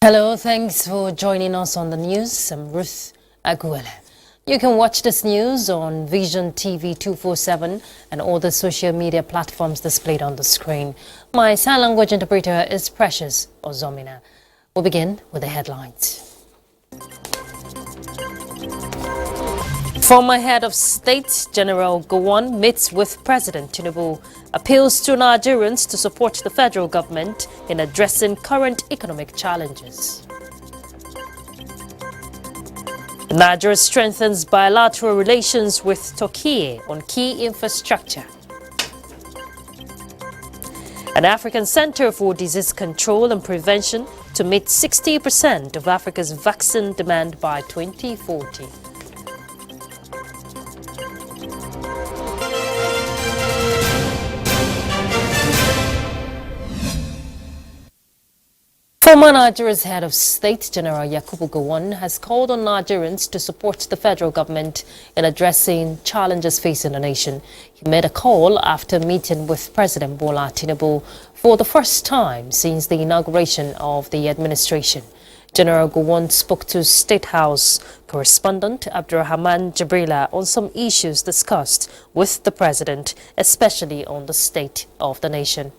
Hello, thanks for joining us on the news. I'm Ruth Aguele. You can watch this news on Vision TV 247 and all the social media platforms displayed on the screen. My sign language interpreter is Precious Ozomina. We'll begin with the headlines. Former head of state General Gowon meets with President Tinubu, appeals to Nigerians to support the federal government in addressing current economic challenges. Nigeria strengthens bilateral relations with Turkey on key infrastructure. An African Center for Disease Control and Prevention to meet 60% of Africa's vaccine demand by 2040. Former Nigeria's head of state, General Yakubu Gowon, has called on Nigerians to support the federal government in addressing challenges facing the nation. He made a call after meeting with President Bola Tinubu for the first time since the inauguration of the administration. General Gowon spoke to State House correspondent Abdurrahman Jibrila on some issues discussed with the president, especially on the state of the nation.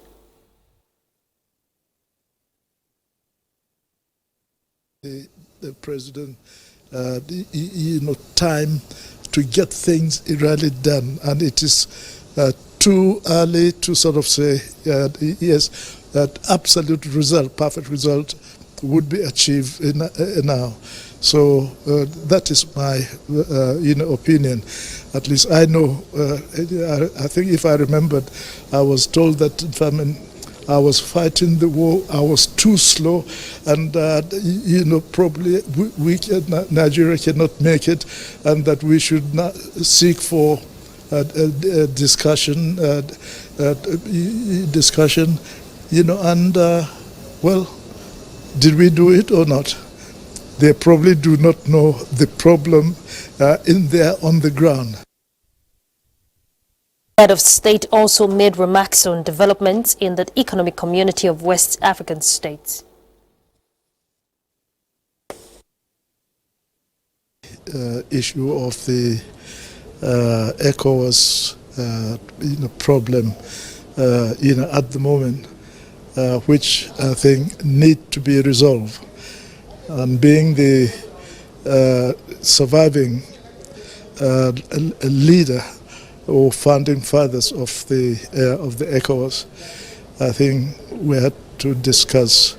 The president, time to get things really done, and it is too early to sort of say yes, that absolute result, perfect result, would be achieved now. So that is my opinion. At least I know. I think if I remembered, I was told that I was fighting the war, I was too slow, and probably Nigeria cannot make it, and that we should not seek for discussion, well, did we do it or not? They probably do not know the problem in there on the ground. Head of state also made remarks on developments in the economic community of West African states. Issue of the ECOWAS problem at the moment, which I think need to be resolved. And being the surviving leader or founding fathers of the ECOWAS, I think we had to discuss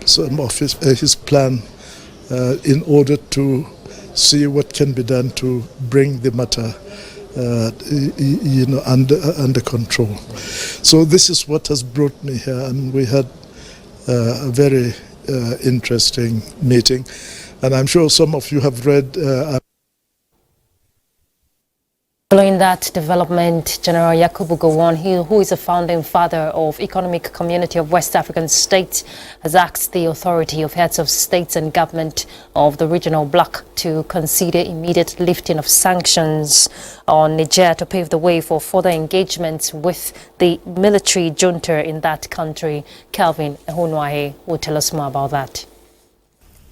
some of his plan in order to see what can be done to bring the matter under control. So this is what has brought me here, and we had a very interesting meeting, and I'm sure some of you have read. Following that development, General Yakubu Gowon, who is a founding father of Economic Community of West African States, has asked the authority of heads of states and government of the regional bloc to consider immediate lifting of sanctions on Niger to pave the way for further engagements with the military junta in that country. Calvin Ehunwahe will tell us more about that.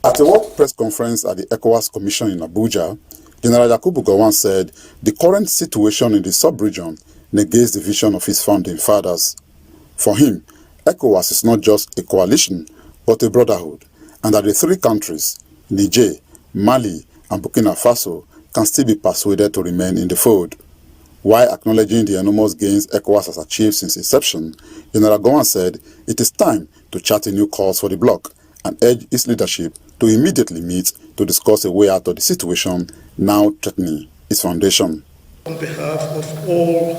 At a world press conference at the ECOWAS Commission in Abuja, General Yakubu Gowon said the current situation in the sub-region negates the vision of his founding fathers. For him, ECOWAS is not just a coalition, but a brotherhood, and that the three countries, Niger, Mali, and Burkina Faso, can still be persuaded to remain in the fold. While acknowledging the enormous gains ECOWAS has achieved since inception, General Gowon said it is time to chart a new course for the bloc and urge its leadership to immediately meet to discuss a way out of the situation now threatening its foundation. On behalf of all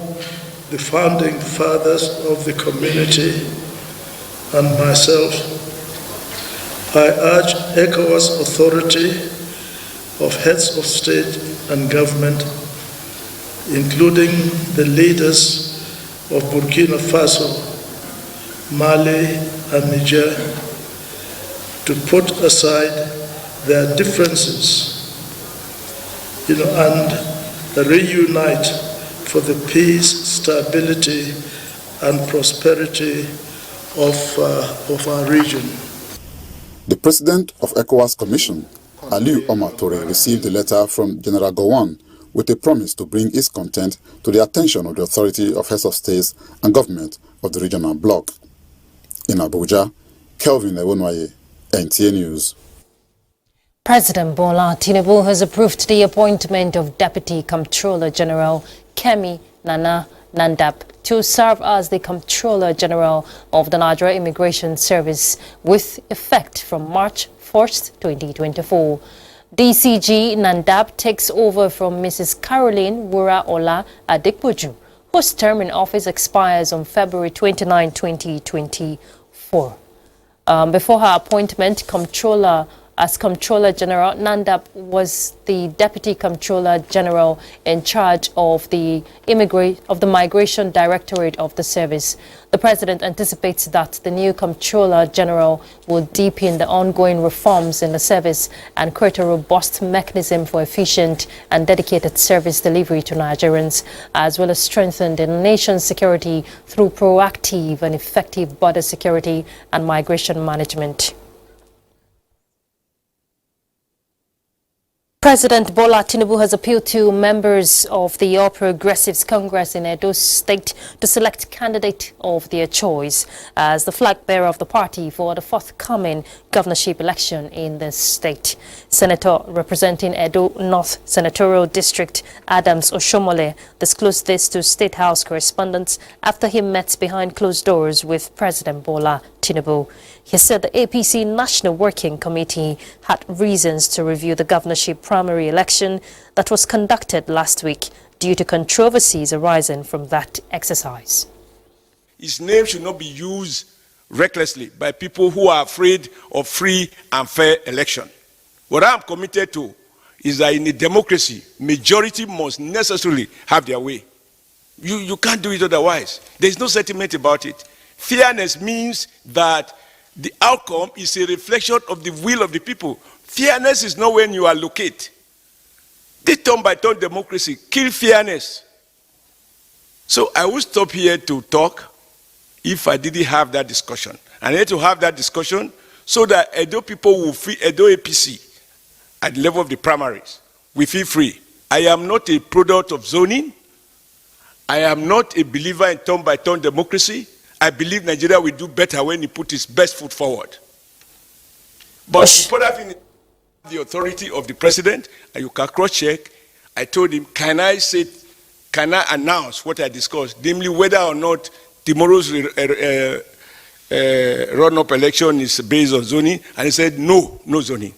the founding fathers of the community and myself, I urge ECOWAS authority of heads of state and government, including the leaders of Burkina Faso, Mali, and Niger, to put aside their differences, and reunite for the peace, stability, and prosperity of our region. The president of ECOWAS Commission, Aliu Omar Toure, received a letter from General Gowon with a promise to bring its content to the attention of the authority of heads of states and government of the regional bloc. In Abuja, Kelvin Ewonwaye, NTA News. President Bola Tinubu has approved the appointment of Deputy Comptroller General Kemi Nana Nandap to serve as the Comptroller General of the Nigerian Immigration Service with effect from March 1st, 2024. DCG Nandap takes over from Mrs. Caroline Wura-Ola Adekboju, whose term in office expires on February 29, 2024. Before her appointment as Comptroller General, Nandap was the Deputy Comptroller General in charge of the Migration Directorate of the service. The President anticipates that the new Comptroller General will deepen the ongoing reforms in the service and create a robust mechanism for efficient and dedicated service delivery to Nigerians, as well as strengthen the nation's security through proactive and effective border security and migration management. President Bola Tinubu has appealed to members of the All Progressives Congress in Edo State to select candidate of their choice as the flag bearer of the party for the forthcoming governorship election in the state. Senator representing Edo North Senatorial District Adams Oshomole disclosed this to State House correspondents after he met behind closed doors with President Bola Tinubu. He said the APC National Working Committee had reasons to review the governorship primary election that was conducted last week due to controversies arising from that exercise. His name should not be used recklessly by people who are afraid of free and fair election. What I'm committed to is that in a democracy, majority must necessarily have their way. You can't do it otherwise. There's no sentiment about it. Fairness means that the outcome is a reflection of the will of the people. Fairness is not when you allocate. This turn-by-turn democracy kill fairness. So I will stop here to talk if I didn't have that discussion. I need to have that discussion so that Edo people will feel, Edo APC, at the level of the primaries, we feel free. I am not a product of zoning. I am not a believer in turn-by-turn democracy. I believe Nigeria will do better when he put his best foot forward. But the important thing is the authority of the president, and you can cross-check. I told him, can I announce what I discussed, namely whether or not tomorrow's run-up election is based on zoning? And he said, no zoning.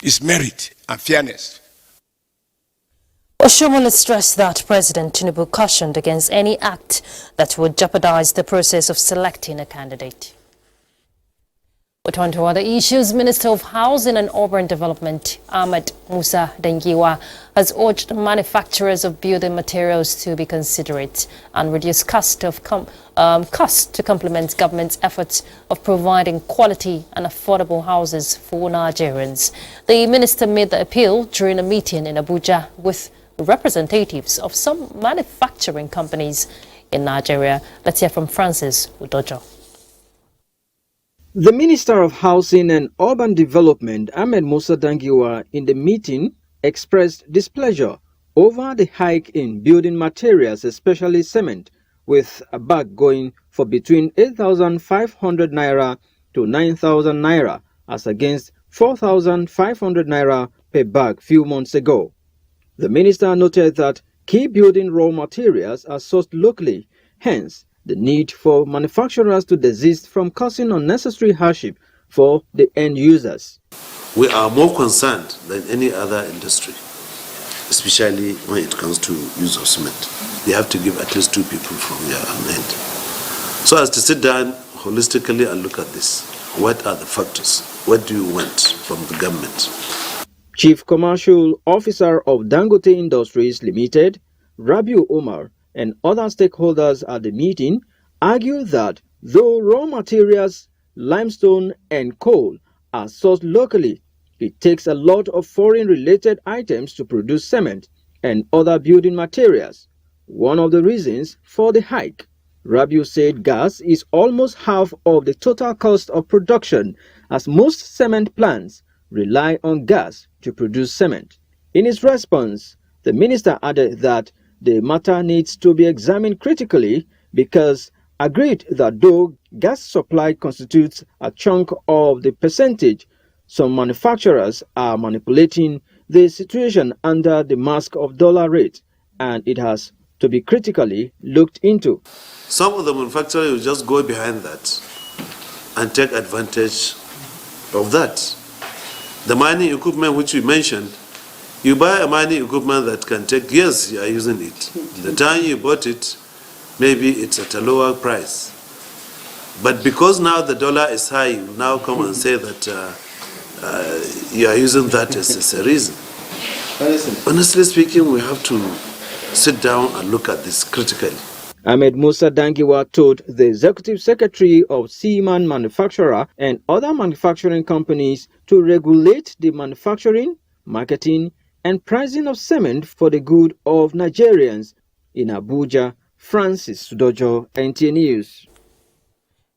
It's merit and fairness. Oshomole stressed that President Tinubu cautioned against any act that would jeopardize the process of selecting a candidate. We turn to other issues. Minister of Housing and Urban Development, Ahmed Musa Dangiwa, has urged manufacturers of building materials to be considerate and reduce cost to complement government's efforts of providing quality and affordable houses for Nigerians. The minister made the appeal during a meeting in Abuja with representatives of some manufacturing companies in Nigeria. Let's hear from Francis Udojo. The Minister of Housing and Urban Development, Ahmed Musa Dangiwa, in the meeting expressed displeasure over the hike in building materials, especially cement, with a bag going for between 8,500 naira to 9,000 naira, as against 4,500 naira per bag few months ago. The minister noted that key building raw materials are sourced locally, hence the need for manufacturers to desist from causing unnecessary hardship for the end users. We are more concerned than any other industry, especially when it comes to use of cement. They have to give at least 2 people from their end. So as to sit down holistically and look at this, what are the factors? What do you want from the government? Chief Commercial Officer of Dangote Industries Limited, Rabiu Omar, and other stakeholders at the meeting argued that though raw materials, limestone and coal are sourced locally, it takes a lot of foreign-related items to produce cement and other building materials. One of the reasons for the hike, Rabiu said gas is almost half of the total cost of production as most cement plants rely on gas to produce cement. In his response, the minister added that the matter needs to be examined critically because agreed that though gas supply constitutes a chunk of the percentage, some manufacturers are manipulating the situation under the mask of dollar rate, and it has to be critically looked into. Some of the manufacturers will just go behind that and take advantage of that. The mining equipment which we mentioned, you buy a mining equipment that can take years you are using it. The time you bought it, maybe it's at a lower price. But because now the dollar is high, you now come and say that you are using that as a reason. Honestly speaking, we have to sit down and look at this critically. Ahmed Musa Dangiwa told the executive secretary of Seaman Manufacturer and other manufacturing companies to regulate the manufacturing, marketing, and pricing of cement for the good of Nigerians. In Abuja, Francis Sudojo, NTA News.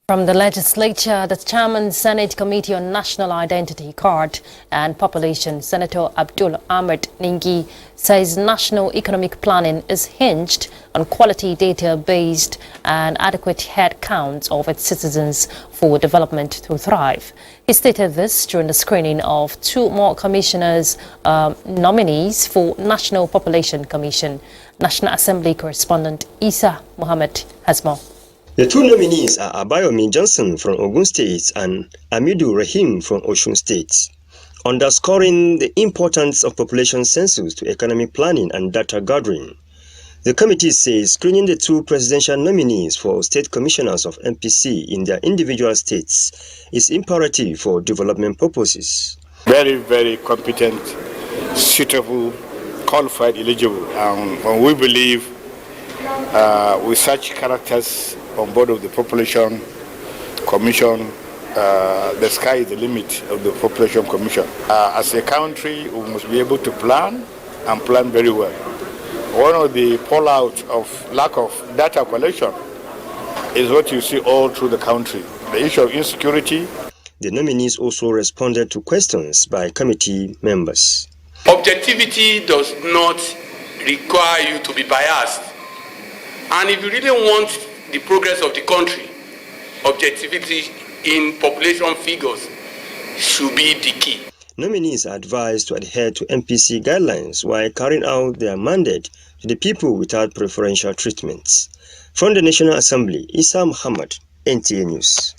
From the legislature, the Chairman Senate Committee on National Identity Card and Population, Senator Abdul Ahmed Ningi, says national economic planning is hinged on quality data-based and adequate head counts of its citizens for development to thrive. He stated this during the screening of 2 more commissioners' nominees for National Population Commission. National Assembly correspondent Isa Mohammed has more. The 2 nominees are Abayomi Johnson from Ogun State and Amidu Rahim from Osun State, underscoring the importance of population census to economic planning and data gathering. The committee says screening the 2 presidential nominees for state commissioners of NPC in their individual states is imperative for development purposes. Very, very competent, suitable, qualified, eligible. And we believe with such characters on board of the population commission, the sky is the limit of the population commission. As a country, we must be able to plan and plan very well. One of the fallout of lack of data collection is what you see all through the country. The issue of insecurity. The nominees also responded to questions by committee members. Objectivity does not require you to be biased. And if you really want the progress of the country, objectivity in population figures should be the key. Nominees are advised to adhere to NPC guidelines while carrying out their mandate to the people without preferential treatments. From the National Assembly, Isa Muhammad, NTA News.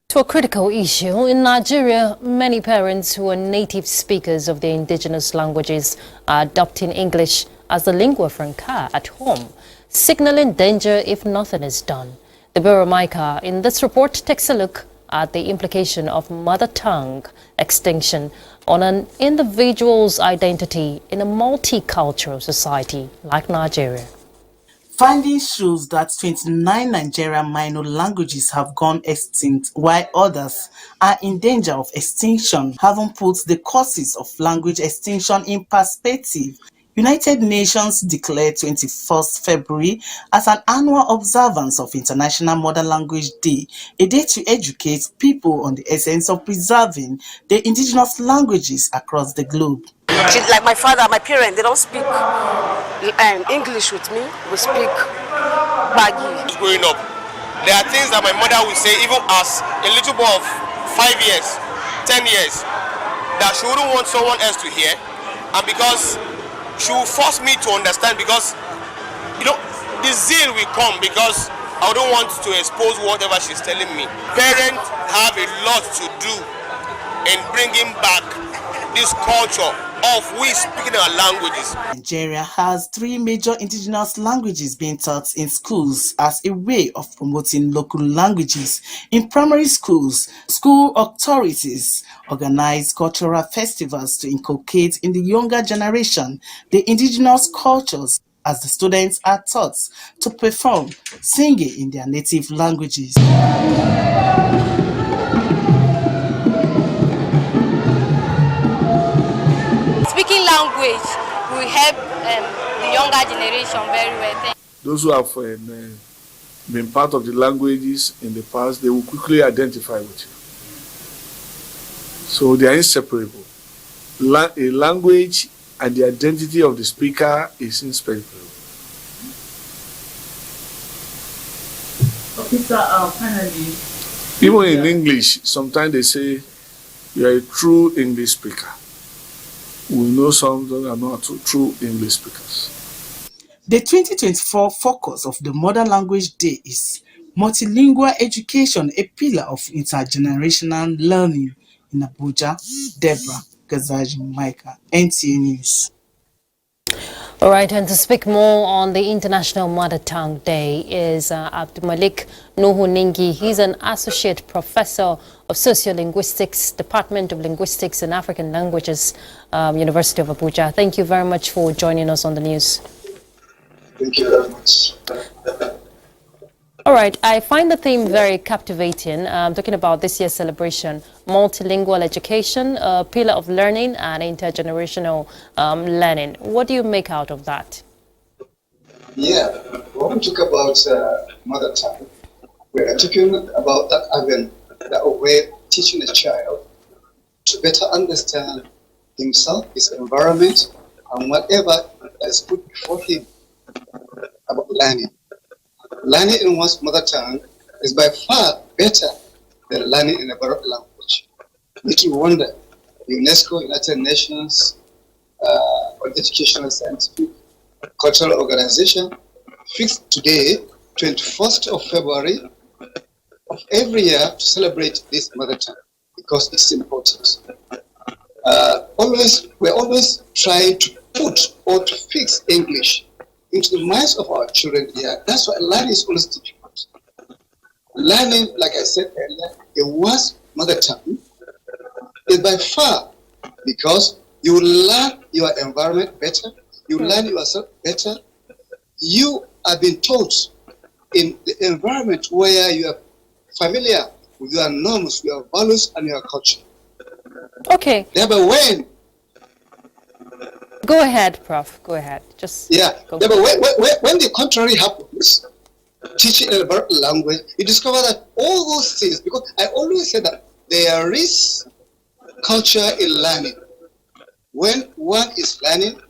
To a critical issue, in Nigeria, many parents who are native speakers of the indigenous languages are adopting English as the lingua franca at home, signaling danger if nothing is done. The Bureau Micah in this report takes a look at the implication of mother tongue extinction on an individual's identity in a multicultural society like Nigeria. Findings shows that 29 Nigerian minor languages have gone extinct, while others are in danger of extinction, having put the causes of language extinction in perspective. United Nations declared 21st February as an annual observance of International Mother Language Day, a day to educate people on the essence of preserving the indigenous languages across the globe. Like my father, my parents, they don't speak English with me. We speak Bagi. Growing up, there are things that my mother will say, even as a little boy of 5 years, 10 years, that she wouldn't want someone else to hear, and because she will force me to understand, because the zeal will come, because I don't want to expose whatever she's telling me. Parents have a lot to do in bringing back this culture of we speaking our languages. Nigeria has 3 major indigenous languages being taught in schools as a way of promoting local languages. In primary schools, school authorities organize cultural festivals to inculcate in the younger generation the indigenous cultures, as the students are taught to perform singing in their native languages. Speaking language will help the younger generation very well. Those who have been part of the languages in the past, they will quickly identify with you. So they are inseparable. A language and the identity of the speaker is inseparable. Okay, sir, finally. Even in English, sometimes they say you are a true English speaker. We know some that are not true English speakers. The 2024 focus of the Modern Language Day is multilingual education, a pillar of intergenerational learning in Abuja. Deborah Gazaji Micah, NTA News. All right, and to speak more on the International Mother Tongue Day is Abdulmalik Nuhu Ningi. He's an associate professor of sociolinguistics, Department of Linguistics and African Languages, University of Abuja. Thank you very much for joining us on the news. Thank you very much. All right, I find the theme very captivating. Talking about this year's celebration, multilingual education, a pillar of learning and intergenerational learning. What do you make out of that? Yeah, when we talk about mother tongue, we are talking about that avenue, that way teaching a child to better understand himself, his environment, and whatever is put before him about learning. Learning in one's mother tongue is by far better than learning in a borrowed language. Little wonder, UNESCO, United Nations, Educational, Scientific, Cultural Organization fixed today, 21st of February of every year to celebrate this mother tongue because it's important. We're always trying to put or to fix English into the minds of our children here. That's why learning is always difficult. Learning, like I said earlier, a one's mother tongue is by far because you learn your environment better, you learn yourself better. You are being taught in the environment where you are familiar with your norms, your values, and your culture. Okay. Thereby when Go ahead, Prof. Go ahead. But when the contrary happens, teaching a language, you discover that all those things, because I always say that there is culture in learning. When one is learning,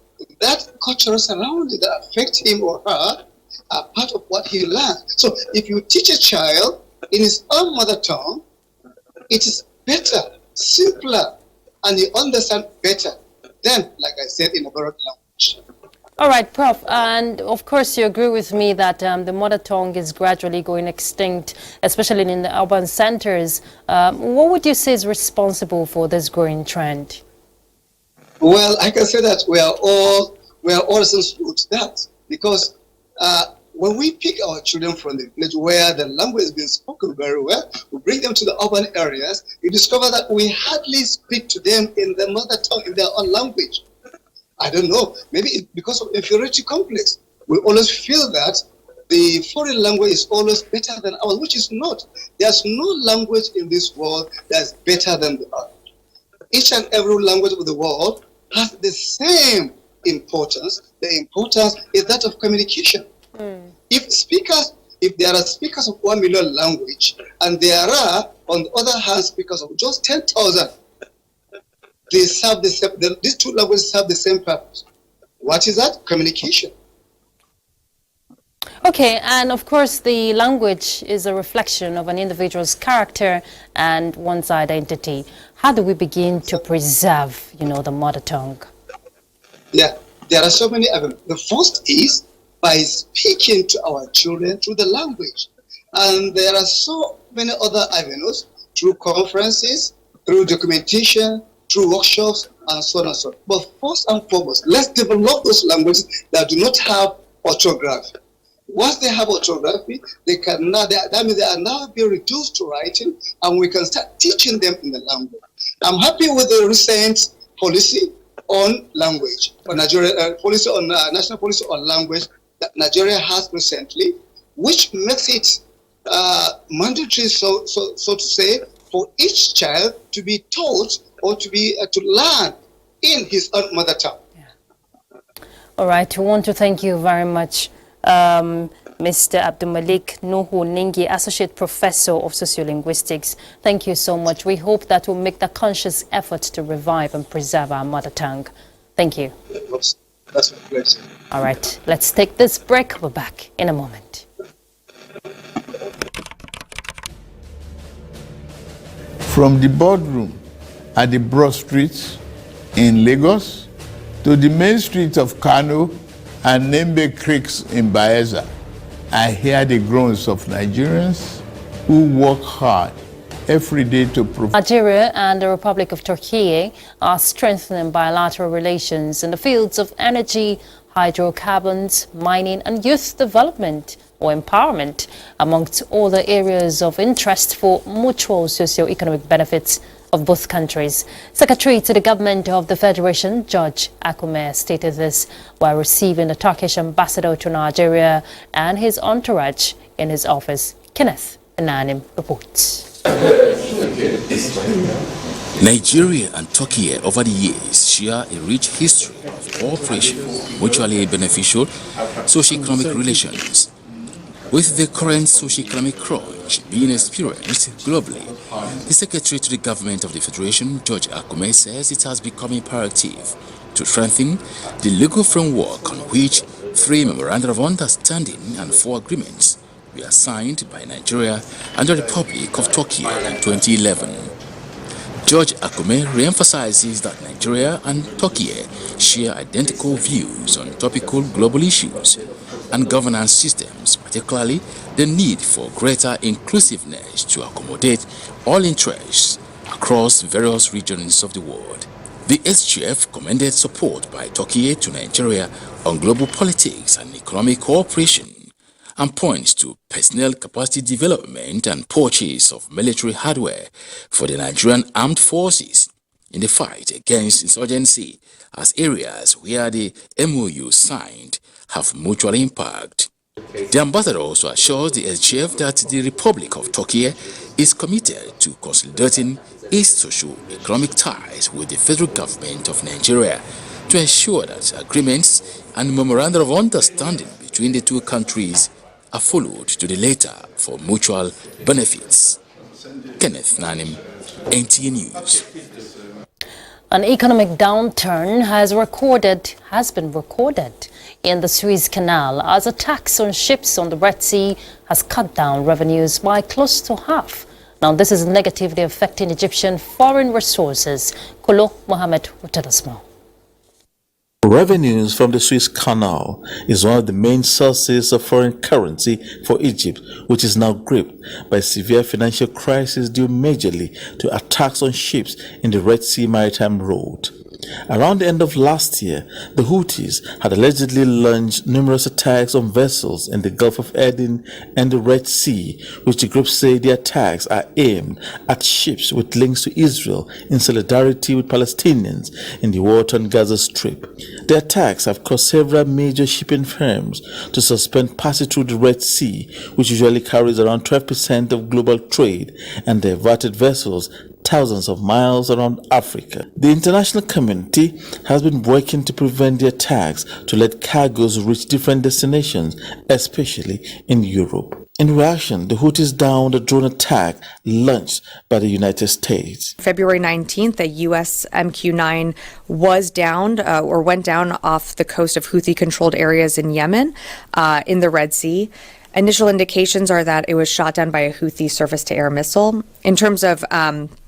that cultural surroundings that affect him or her are part of what he learns. So if you teach a child in his own mother tongue, it is better, simpler, and he understands better than, like I said, in a borrowed language. All right, Prof. And of course, you agree with me that the mother tongue is gradually going extinct, especially in the urban centers. What would you say is responsible for this growing trend? Well, I can say that we are all sensible to that because when we pick our children from the village where the language is being spoken very well, we bring them to the urban areas, you discover that we hardly speak to them in their mother tongue, in their own language. I don't know, maybe it's because of inferiority complex. We always feel that the foreign language is always better than ours, which is not. There's no language in this world that's better than the other. Each and every language of the world has the same importance. The importance is that of communication. If there are speakers of 1 million language, and there are, on the other hand, speakers of just 10,000, they serve the same, these two languages serve the same purpose. What is that? Communication. Okay, and of course, the language is a reflection of an individual's character and one's identity. How do we begin to preserve, the mother tongue? Yeah, there are so many of them. The first is by speaking to our children through the language. And there are so many other avenues, through conferences, through documentation, through workshops, and so on and so on. But first and foremost, let's develop those languages that do not have orthography. Once they have orthography, that means they are now being reduced to writing, and we can start teaching them in the language. I'm happy with the recent policy on language, or Nigeria national policy on language that Nigeria has recently, which makes it mandatory, so to say, for each child to be taught or to learn in his own mother tongue. Yeah. All right, we want to thank you very much, Mr. Abdulmalik Nuhu Ningi, Associate Professor of Sociolinguistics. Thank you so much. We hope that we'll make the conscious effort to revive and preserve our mother tongue. Thank you. That's my pleasure. All right, let's take this break. We're back in a moment. From the boardroom at the Broad Street in Lagos to the main streets of Kano and Nembe Creeks in Bayelsa, I hear the groans of Nigerians who work hard every day to provide. Nigeria and the Republic of Turkey are strengthening bilateral relations in the fields of energy, hydrocarbons, mining and youth development or empowerment, amongst all the areas of interest for mutual socio-economic benefits of both countries. Secretary to the Government of the Federation, George Akume, stated this while receiving the Turkish ambassador to Nigeria and his entourage in his office. Kenneth Nanim reports. Nigeria and Turkey over the years share a rich history of cooperation, mutually beneficial socio-economic relations. With the current socio-economic crunch being experienced globally, the Secretary to the Government of the Federation, George Akume, says it has become imperative to strengthen the legal framework on which 3 memoranda of understanding and 4 agreements were signed by Nigeria and the Republic of Turkey in 2011. George Akume re-emphasizes that Nigeria and Turkey share identical views on topical global issues and governance systems, particularly the need for greater inclusiveness to accommodate all interests across various regions of the world. The SGF commended support by Turkey to Nigeria on global politics and economic cooperation and points to personnel capacity development and purchase of military hardware for the Nigerian armed forces in the fight against insurgency as areas where the MOU signed have mutual impact. The ambassador also assures the SGF that the Republic of Turkey is committed to consolidating its socio-economic ties with the federal government of Nigeria to ensure that agreements and memoranda of understanding between the two countries are followed to the letter for mutual benefits. Kenneth Nanim, NTA News. An economic downturn has been recorded in the Suez Canal as a tax on ships on the Red Sea has cut down revenues by close to half. Now, this is negatively affecting Egyptian foreign resources. Kolo Mohammed will tell us more. Revenues from the Suez Canal is one of the main sources of foreign currency for Egypt, which is now gripped by severe financial crisis due majorly to attacks on ships in the Red Sea maritime route. Around the end of last year, the Houthis had allegedly launched numerous attacks on vessels in the Gulf of Aden and the Red Sea, which the group say the attacks are aimed at ships with links to Israel in solidarity with Palestinians in the war-torn Gaza Strip. The attacks have caused several major shipping firms to suspend passage through the Red Sea, which usually carries around 12% of global trade, and diverted vessels thousands of miles around Africa. The international community has been working to prevent the attacks to let cargoes reach different destinations, especially in Europe. In reaction, the Houthis downed a drone attack launched by the United States. February 19th, a U.S. MQ-9 was downed or went down off the coast of Houthi-controlled areas in Yemen, in the Red Sea. Initial indications are that it was shot down by a Houthi surface-to-air missile. In terms of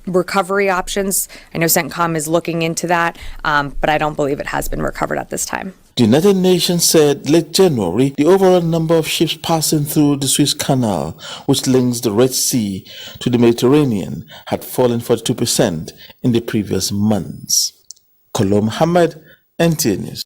recovery options, I know CENTCOM is looking into that, but I don't believe it has been recovered at this time. The United Nations said late January, the overall number of ships passing through the Suez Canal, which links the Red Sea to the Mediterranean, had fallen 42% in the previous months. Kolo Mohammed, NTA News.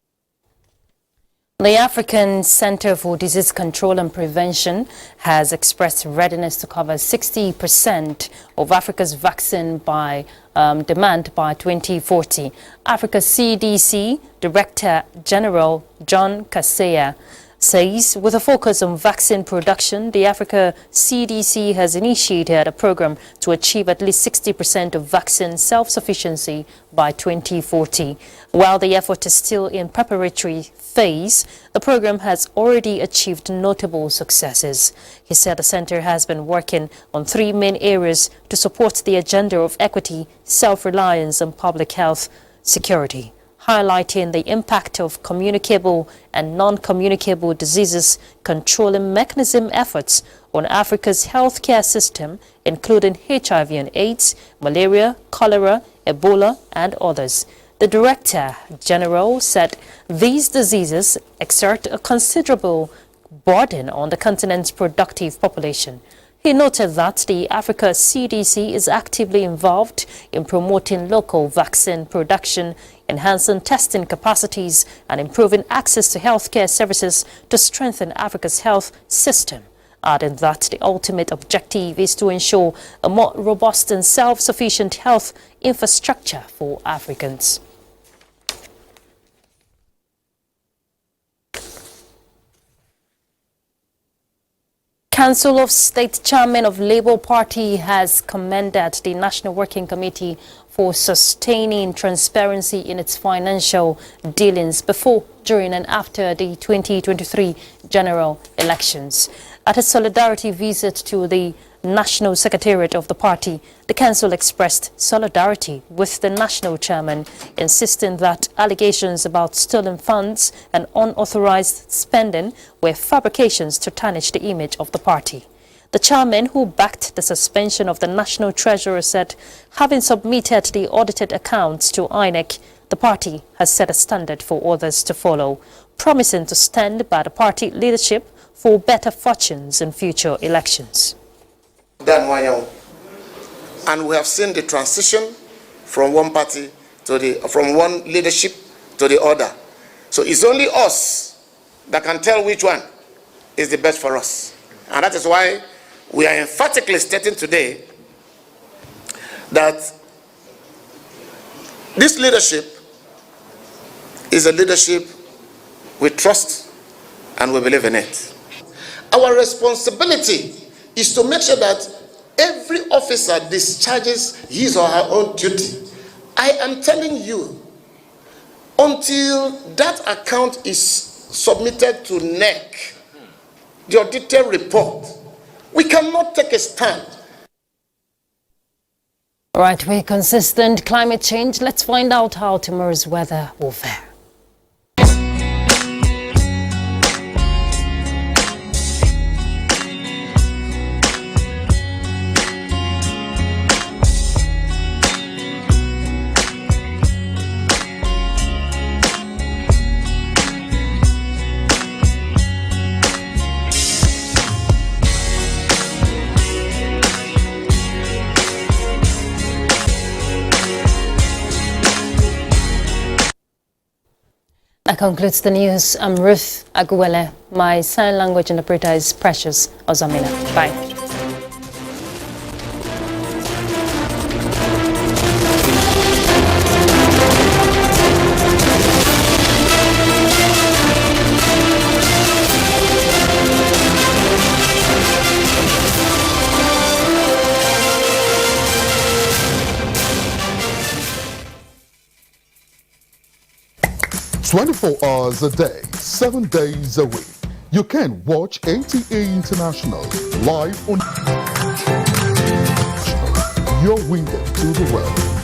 The African Center for Disease Control and Prevention has expressed readiness to cover 60% of Africa's vaccine demand by 2040. Africa's CDC Director General John Kaseya says with a focus on vaccine production, the Africa CDC has initiated a program to achieve at least 60% of vaccine self-sufficiency by 2040. While the effort is still in preparatory phase, the program has already achieved notable successes. He said the center has been working on 3 main areas to support the agenda of equity, self-reliance and public health security, highlighting the impact of communicable and non-communicable diseases controlling mechanism efforts on Africa's healthcare system, including HIV and AIDS, malaria, cholera, Ebola, and others. The Director General said these diseases exert a considerable burden on the continent's productive population. He noted that the Africa CDC is actively involved in promoting local vaccine production, enhancing testing capacities, and improving access to healthcare services to strengthen Africa's health system, adding that the ultimate objective is to ensure a more robust and self-sufficient health infrastructure for Africans. Council of State Chairman of Labour Party has commended the National Working Committee for sustaining transparency in its financial dealings before, during and after the 2023 general elections. At a solidarity visit to the National Secretariat of the party, the council expressed solidarity with the national chairman, insisting that allegations about stolen funds and unauthorized spending were fabrications to tarnish the image of the party. The chairman, who backed the suspension of the national treasurer, said, having submitted the audited accounts to INEC, the party has set a standard for others to follow, promising to stand by the party leadership for better fortunes in future elections. And we have seen the transition from one party to from one leadership to the other. So it's only us that can tell which one is the best for us. And that is why we are emphatically stating today that this leadership is a leadership we trust and we believe in it. Our responsibility is to make sure that every officer discharges his or her own duty. I am telling you, until that account is submitted to NEC, your detailed report, we cannot take a stand. All right, with consistent climate change, let's find out how tomorrow's weather will fare. That concludes the news. I'm Ruth Aguele. My sign language interpreter is Precious Ozamina. Bye. "24 hours a day, 7 days a week. You can watch NTA International live on your window to the world.